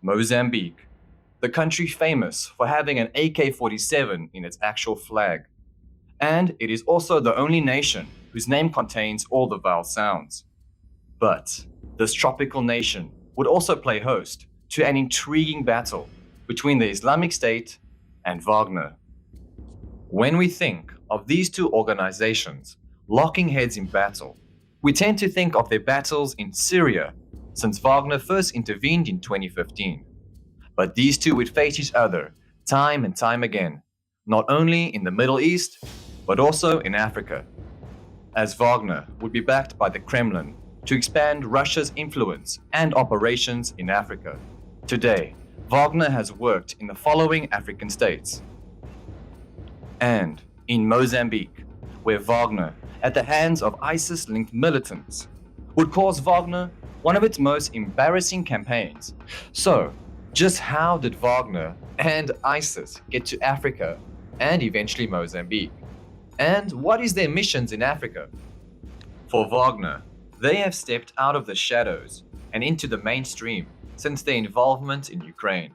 Mozambique, the country famous for having an AK-47 in its actual flag. And it is also the only nation whose name contains all the vowel sounds. But this tropical nation would also play host to an intriguing battle between the Islamic State and Wagner. When we think of these two organizations locking heads in battle, we tend to think of their battles in Syria since Wagner first intervened in 2015. But these two would face each other time and time again, not only in the Middle East, but also in Africa, as Wagner would be backed by the Kremlin to expand Russia's influence and operations in Africa. Today, Wagner has worked in the following African states and in Mozambique, where Wagner, at the hands of ISIS-linked militants, would cause Wagner one of its most embarrassing campaigns. So, just how did Wagner and ISIS get to Africa and eventually Mozambique? And what is their missions in Africa? For Wagner, they have stepped out of the shadows and into the mainstream since their involvement in Ukraine.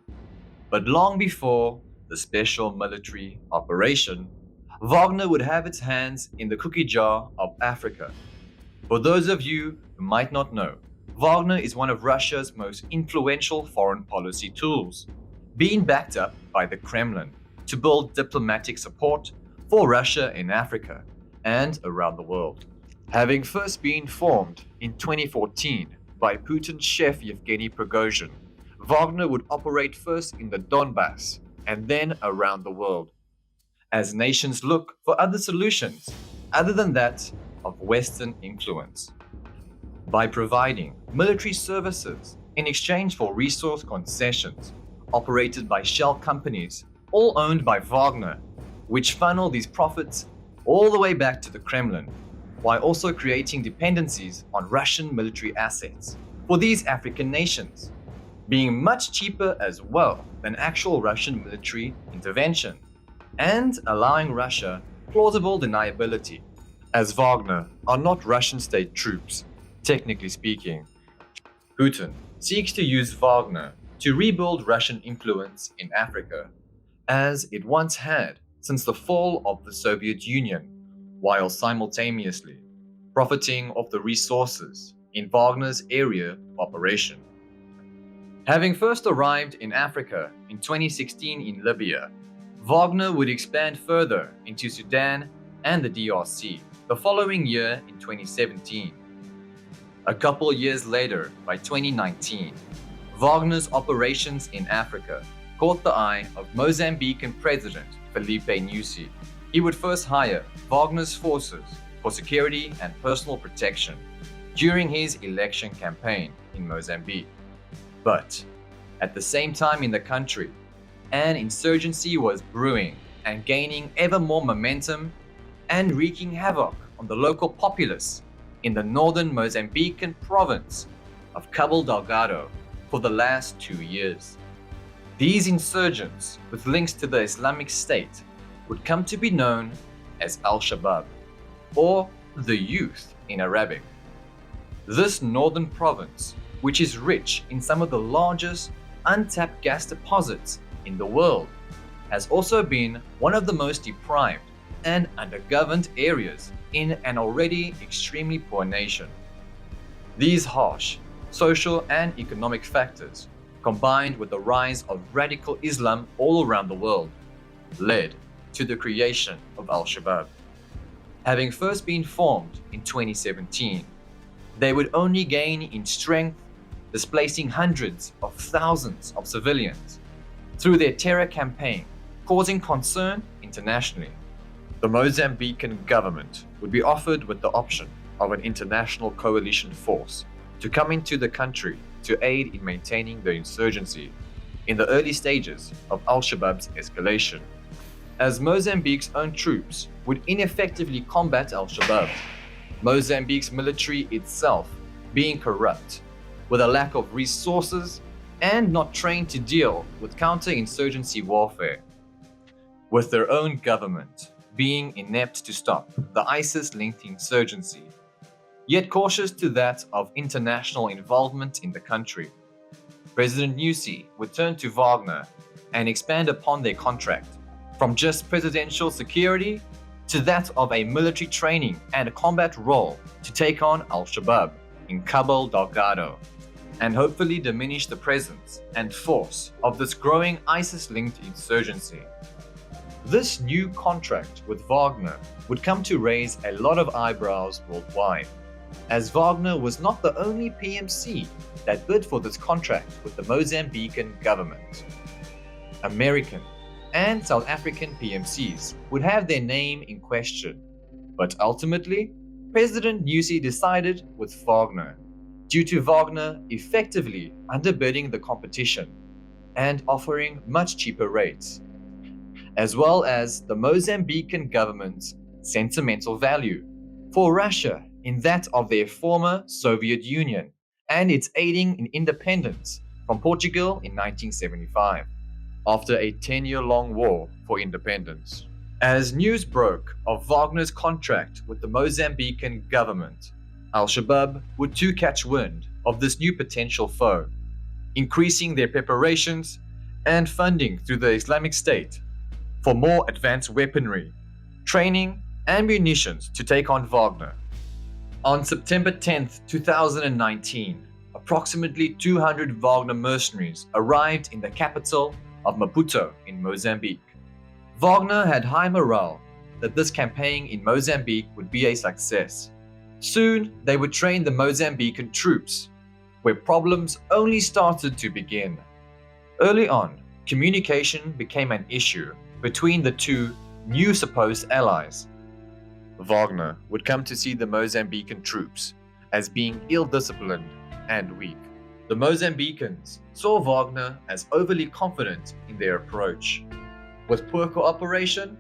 But long before the special military operation, Wagner would have its hands in the cookie jar of Africa. For those of you who might not know, Wagner is one of Russia's most influential foreign policy tools, being backed up by the Kremlin to build diplomatic support for Russia in Africa and around the world. Having first been formed in 2014 by Putin's chef Yevgeny Prigozhin, Wagner would operate first in the Donbass and then around the world, as nations look for other solutions other than that of Western influence. By providing military services in exchange for resource concessions operated by shell companies, all owned by Wagner, which funnel these profits all the way back to the Kremlin, while also creating dependencies on Russian military assets for these African nations, being much cheaper as well than actual Russian military intervention, and allowing Russia plausible deniability, as Wagner are not Russian state troops, technically speaking. Putin seeks to use Wagner to rebuild Russian influence in Africa, as it once had since the fall of the Soviet Union, while simultaneously profiting of the resources in Wagner's area of operation. Having first arrived in Africa in 2016 in Libya, Wagner would expand further into Sudan and the DRC the following year in 2017. A couple years later, by 2019, Wagner's operations in Africa caught the eye of Mozambican President Felipe Nyusi. He would first hire Wagner's forces for security and personal protection during his election campaign in Mozambique. But at the same time in the country, an insurgency was brewing and gaining ever more momentum and wreaking havoc on the local populace in the northern Mozambican province of Cabo Delgado for the last 2 years. These insurgents, with links to the Islamic State, would come to be known as Al-Shabaab, or the youth in Arabic. This northern province, which is rich in some of the largest untapped gas deposits in the world, has also been one of the most deprived and undergoverned areas in an already extremely poor nation. These harsh social and economic factors, combined with the rise of radical Islam all around the world, led to the creation of Al-Shabaab. Having first been formed in 2017, they would only gain in strength, displacing hundreds of thousands of civilians through their terror campaign, causing concern internationally. The Mozambican government would be offered with the option of an international coalition force to come into the country to aid in maintaining the insurgency in the early stages of Al-Shabaab's escalation, as Mozambique's own troops would ineffectively combat Al-Shabaab, Mozambique's military itself being corrupt, with a lack of resources and not trained to deal with counter-insurgency warfare, with their own government being inept to stop the ISIS-linked insurgency, yet cautious to that of international involvement in the country. President Nyusi would turn to Wagner and expand upon their contract from just presidential security to that of a military training and a combat role to take on Al-Shabaab in Cabo, Delgado, and hopefully diminish the presence and force of this growing ISIS-linked insurgency. This new contract with Wagner would come to raise a lot of eyebrows worldwide, as Wagner was not the only PMC that bid for this contract with the Mozambican government. American and South African PMCs would have their name in question, but ultimately, President Nyusi decided with Wagner, due to Wagner effectively underbidding the competition and offering much cheaper rates, as well as the Mozambican government's sentimental value for Russia in that of their former Soviet Union and its aiding in independence from Portugal in 1975, after a 10-year-long war for independence. As news broke of Wagner's contract with the Mozambican government, Al-Shabaab would too catch wind of this new potential foe, increasing their preparations and funding through the Islamic State for more advanced weaponry, training, and munitions to take on Wagner. On September 10, 2019, approximately 200 Wagner mercenaries arrived in the capital of Maputo in Mozambique. Wagner had high morale that this campaign in Mozambique would be a success. Soon, they would train the Mozambican troops, where problems only started to begin. Early on, communication became an issue between the two new supposed allies. Wagner would come to see the Mozambican troops as being ill-disciplined and weak. The Mozambicans saw Wagner as overly confident in their approach. With poor cooperation,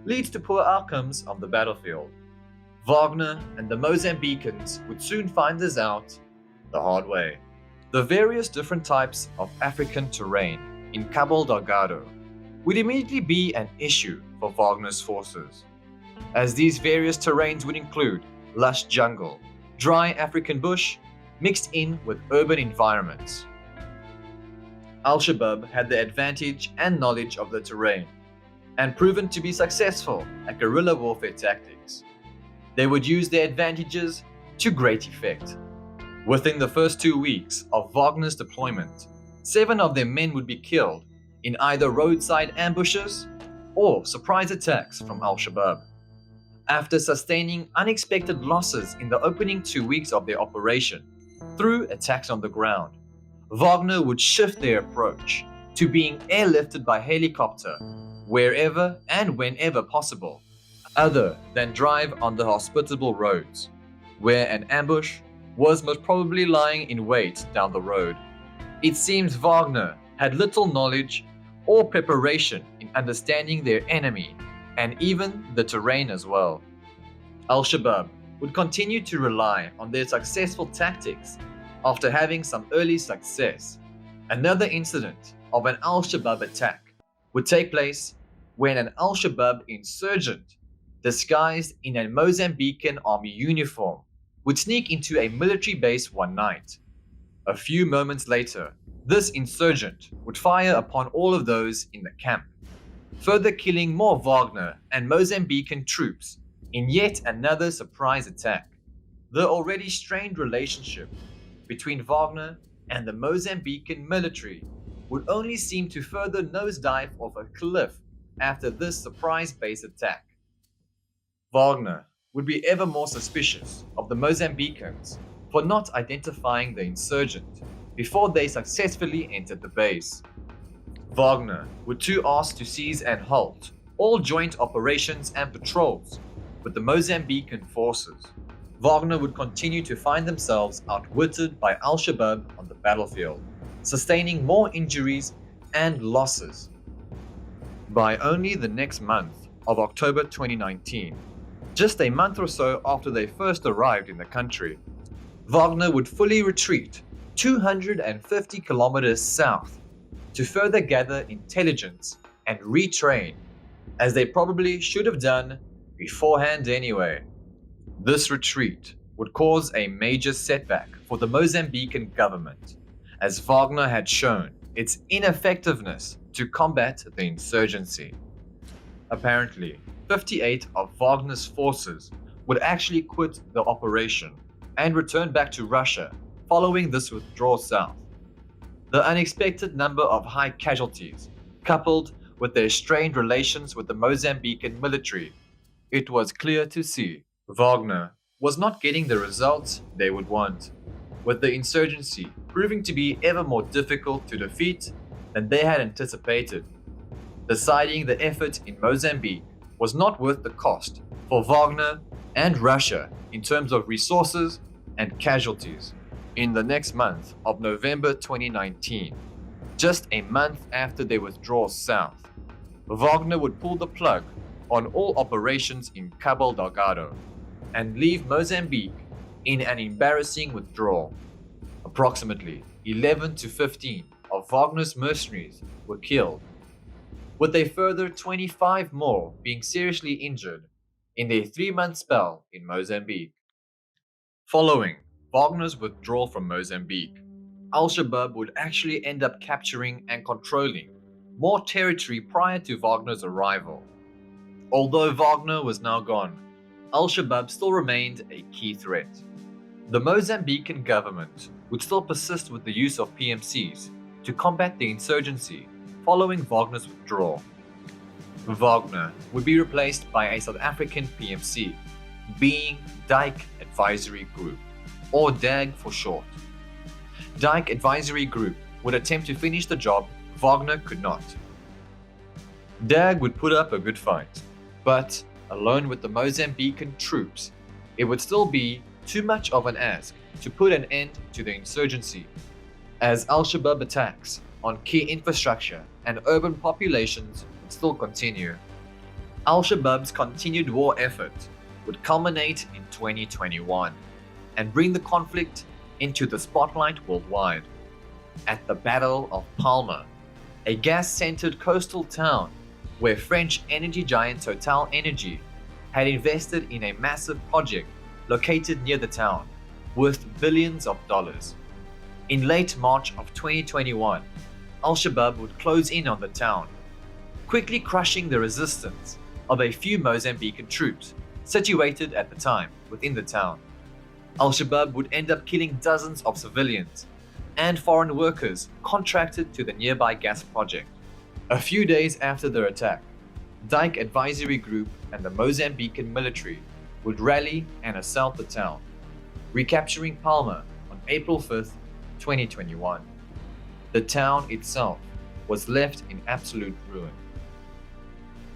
leads to poor outcomes on the battlefield. Wagner and the Mozambicans would soon find this out the hard way. The various different types of African terrain in Cabo Delgado would immediately be an issue for Wagner's forces, as these various terrains would include lush jungle, dry African bush, mixed in with urban environments. Al-Shabaab had the advantage and knowledge of the terrain, and proven to be successful at guerrilla warfare tactics. They would use their advantages to great effect. Within the first 2 weeks of Wagner's deployment, 7 of their men would be killed in either roadside ambushes or surprise attacks from Al-Shabaab. After sustaining unexpected losses in the opening 2 weeks of their operation through attacks on the ground, Wagner would shift their approach to being airlifted by helicopter wherever and whenever possible, other than drive on the hospitable roads, where an ambush was most probably lying in wait down the road. It seems Wagner had little knowledge or preparation in understanding their enemy and even the terrain as well. Al-Shabaab would continue to rely on their successful tactics after having some early success. Another incident of an Al-Shabaab attack would take place when an Al-Shabaab insurgent, disguised in a Mozambican army uniform, would sneak into a military base one night. A few moments later, this insurgent would fire upon all of those in the camp, further killing more Wagner and Mozambican troops in yet another surprise attack. The already strained relationship between Wagner and the Mozambican military would only seem to further nosedive off a cliff after this surprise base attack. Wagner would be ever more suspicious of the Mozambicans for not identifying the insurgent before they successfully entered the base. Wagner would too ask to seize and halt all joint operations and patrols with the Mozambican forces. Wagner would continue to find themselves outwitted by Al-Shabaab on the battlefield, sustaining more injuries and losses. By only the next month of October 2019, just a month or so after they first arrived in the country, Wagner would fully retreat 250 kilometers south to further gather intelligence and retrain, as they probably should have done beforehand anyway. This retreat would cause a major setback for the Mozambican government, as Wagner had shown its ineffectiveness to combat the insurgency. Apparently, 58 of Wagner's forces would actually quit the operation and return back to Russia following this withdrawal south. The unexpected number of high casualties, coupled with their strained relations with the Mozambican military, it was clear to see Wagner was not getting the results they would want, with the insurgency proving to be ever more difficult to defeat than they had anticipated. Deciding the effort in Mozambique was not worth the cost for Wagner and Russia in terms of resources and casualties. In the next month of November 2019, just a month after their withdrawal south, Wagner would pull the plug on all operations in Cabo Delgado and leave Mozambique in an embarrassing withdrawal. Approximately 11 to 15 of Wagner's mercenaries were killed, with a further 25 more being seriously injured in their 3-month spell in Mozambique. Following Wagner's withdrawal from Mozambique, Al-Shabaab would actually end up capturing and controlling more territory prior to Wagner's arrival. Although Wagner was now gone, Al-Shabaab still remained a key threat. The Mozambican government would still persist with the use of PMCs to combat the insurgency following Wagner's withdrawal. Wagner would be replaced by a South African PMC, being Dyck Advisory Group, or DAG for short. Dyck Advisory Group would attempt to finish the job Wagner could not. DAG would put up a good fight, but alone with the Mozambican troops, it would still be too much of an ask to put an end to the insurgency, as Al-Shabaab attacks on key infrastructure and urban populations would still continue. Al-Shabaab's continued war effort would culminate in 2021 and bring the conflict into the spotlight worldwide. At the Battle of Palma, a gas-centered coastal town where French energy giant Total Energy had invested in a massive project located near the town, worth billions of dollars. In late March of 2021, Al-Shabaab would close in on the town, quickly crushing the resistance of a few Mozambican troops situated at the time within the town. Al-Shabaab would end up killing dozens of civilians and foreign workers contracted to the nearby gas project. A few days after their attack, Dyck Advisory Group and the Mozambican military would rally and assault the town, recapturing Palma on April 5th, 2021. The town itself was left in absolute ruin.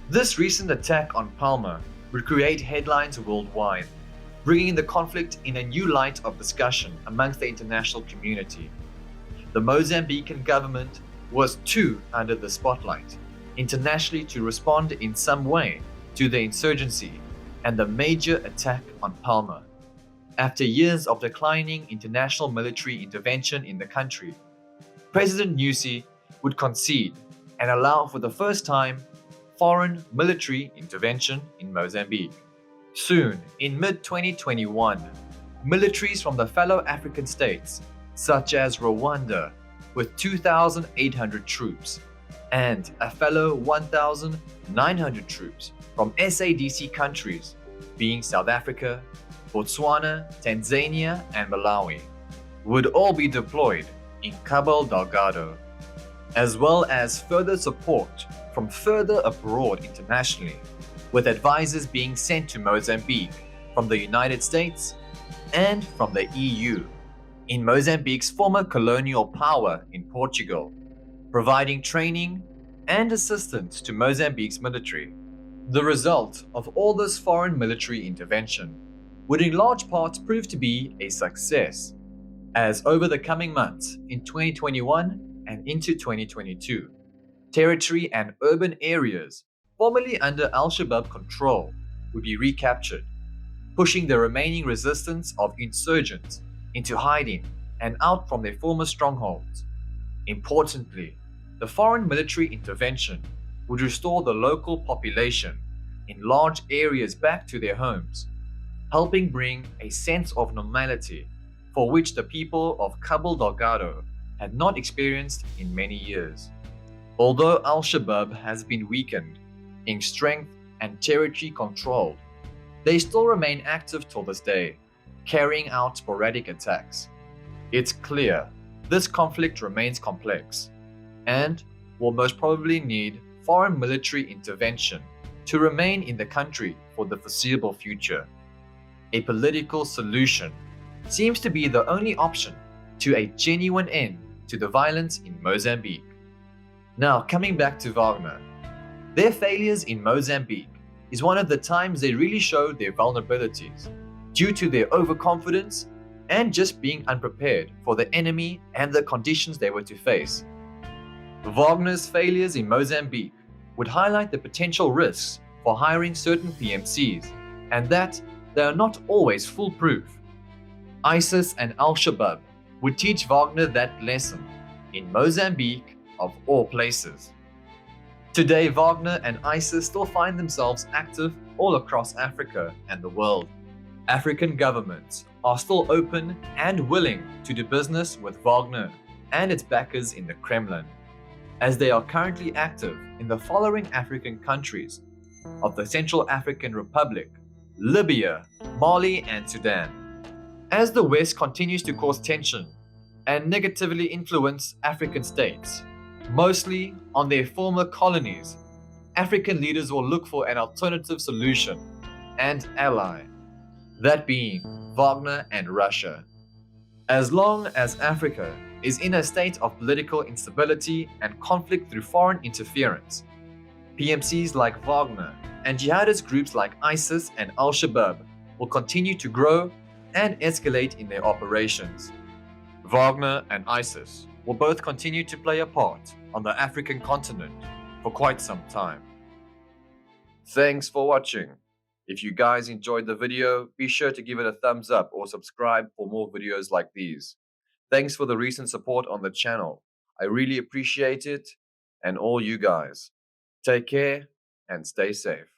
This recent attack on Palma would create headlines worldwide, bringing the conflict in a new light of discussion amongst the international community. The Mozambican government was too under the spotlight internationally to respond in some way to the insurgency and the major attack on Palma. After years of declining international military intervention in the country, President Nyusi would concede and allow for the first time foreign military intervention in Mozambique. Soon, in mid-2021, militaries from the fellow African states, such as Rwanda, with 2,800 troops, and a fellow 1,900 troops from SADC countries, being South Africa, Botswana, Tanzania, and Malawi, would all be deployed in Cabo Delgado, as well as further support from further abroad internationally, with advisors being sent to Mozambique from the United States and from the EU, in Mozambique's former colonial power in Portugal, providing training and assistance to Mozambique's military. The result of all this foreign military intervention would in large part prove to be a success, as over the coming months in 2021 and into 2022, territory and urban areas formerly under Al-Shabaab control would be recaptured, pushing the remaining resistance of insurgents into hiding and out from their former strongholds. Importantly, the foreign military intervention would restore the local population in large areas back to their homes, helping bring a sense of normality for which the people of Cabo Delgado had not experienced in many years. Although Al-Shabaab has been weakened in strength and territory controlled, they still remain active till this day, carrying out sporadic attacks. It's clear this conflict remains complex and will most probably need foreign military intervention to remain in the country for the foreseeable future. A political solution seems to be the only option to a genuine end to the violence in Mozambique. Now, coming back to Wagner, their failures in Mozambique is one of the times they really showed their vulnerabilities due to their overconfidence and just being unprepared for the enemy and the conditions they were to face. Wagner's failures in Mozambique would highlight the potential risks for hiring certain PMCs and that they are not always foolproof. ISIS and Al-Shabaab would teach Wagner that lesson in Mozambique of all places. Today, Wagner and ISIS still find themselves active all across Africa and the world. African governments are still open and willing to do business with Wagner and its backers in the Kremlin, as they are currently active in the following African countries of the Central African Republic, Libya, Mali, and Sudan. As the West continues to cause tension and negatively influence African states, mostly on their former colonies, African leaders will look for an alternative solution and ally, that being Wagner and Russia. As long as Africa is in a state of political instability and conflict through foreign interference, PMCs like Wagner and jihadist groups like ISIS and Al-Shabaab will continue to grow and escalate in their operations. Wagner and ISIS will both continue to play a part on the African continent for quite some time. Thanks for watching. If you guys enjoyed the video, be sure to give it a thumbs up or subscribe for more videos like these. Thanks for the recent support on the channel. I really appreciate it, and all you guys. Take care and stay safe.